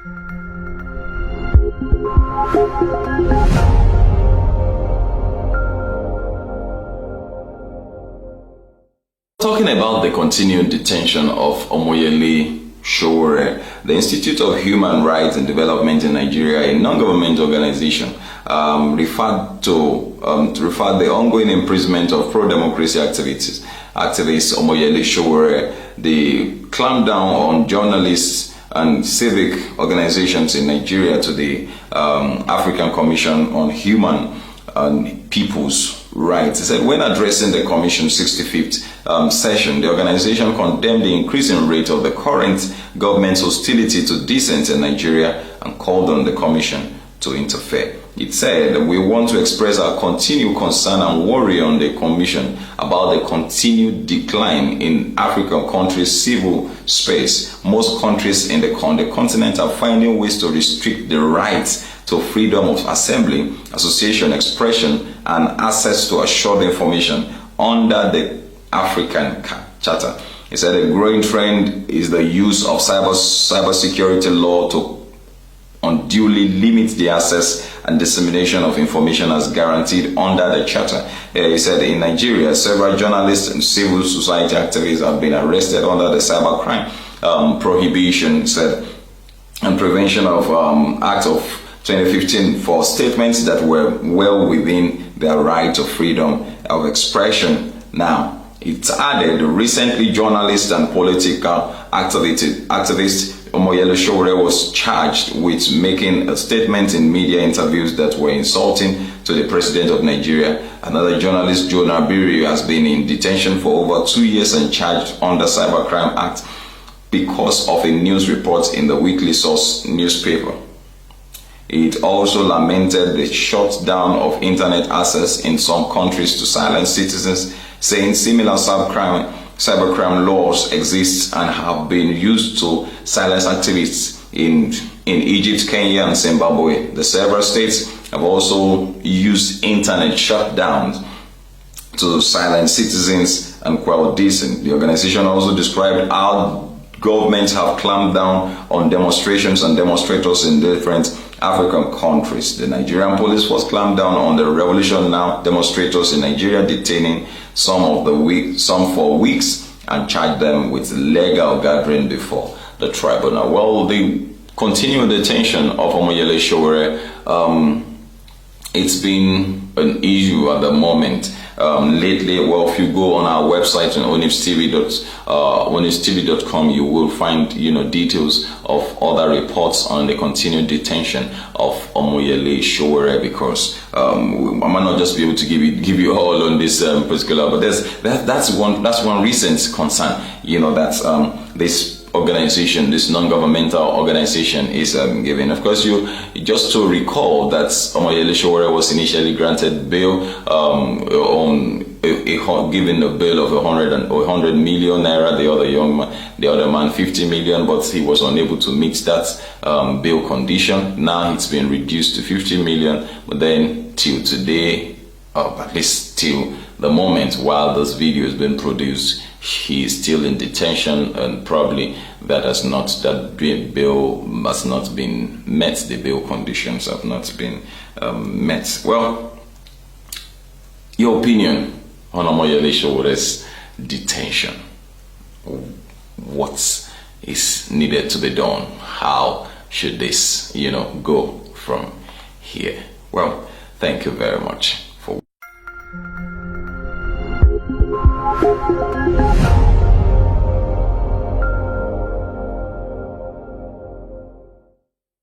Talking about the continued detention of Omoyele Sowore, the Institute of Human Rights and Development in Nigeria, a non-governmental organization, referred the ongoing imprisonment of pro-democracy activist Omoyele Sowore, the clampdown on journalists and civic organizations in Nigeria to the African Commission on Human and People's Rights. He said, when addressing the Commission's 65th session, the organization condemned the increasing rate of the current government's hostility to dissent in Nigeria and called on the Commission to interfere. It said, we want to express our continued concern and worry on the Commission about the continued decline in African countries' civil space. Most countries in the continent are finding ways to restrict the rights to freedom of assembly, association, expression, and access to assured information under the African Charter. He said a growing trend is the use of cybersecurity law to unduly limit the access and dissemination of information as guaranteed under the Charter. He said in Nigeria, several journalists and civil society activists have been arrested under the Cybercrime Prohibition and Prevention of Act of 2015 for statements that were well within their right of freedom of expression. Now, it added recently journalist and political activist Omoyele Sowore was charged with making a statement in media interviews that were insulting to the president of Nigeria. Another journalist, Joe Nabiri, has been in detention for over 2 years and charged under Cybercrime Act because of a news report in the Weekly Source newspaper. It also lamented the shutdown of internet access in some countries to silence citizens, saying similar cybercrime laws exist and have been used to silence activists in Egypt, Kenya, and Zimbabwe. The several states have also used internet shutdowns to silence citizens and quell dissent. The organization also described how governments have clamped down on demonstrations and demonstrators in different African countries. The Nigerian police was clamped down on the Revolution Now demonstrators in Nigeria, detaining some for weeks and charged them with illegal gathering before the tribunal. Well, the continued detention of Omoyele Sowore, it's been an issue at the moment. Lately, well, if you go on our website on onifstv.com, you will find details of other reports on the continued detention of Omoyele Sowore, because I might not just be able to give you all on this particular, but that's one recent concern. That this organization, this non-governmental organization, is given. Of course, you just to recall that Omoyele Sowore was initially granted bail given a bail of 100 million naira. The other man 50 million, but he was unable to meet that bail condition. Now it's been reduced to 50 million, but then till today, at least till the moment while this video has been produced, he is still in detention, and probably bail has not been met. The bail conditions have not been met. Well, your opinion on Omoyele Sowore's detention? What is needed to be done? How should this, go from here? Well, thank you very much.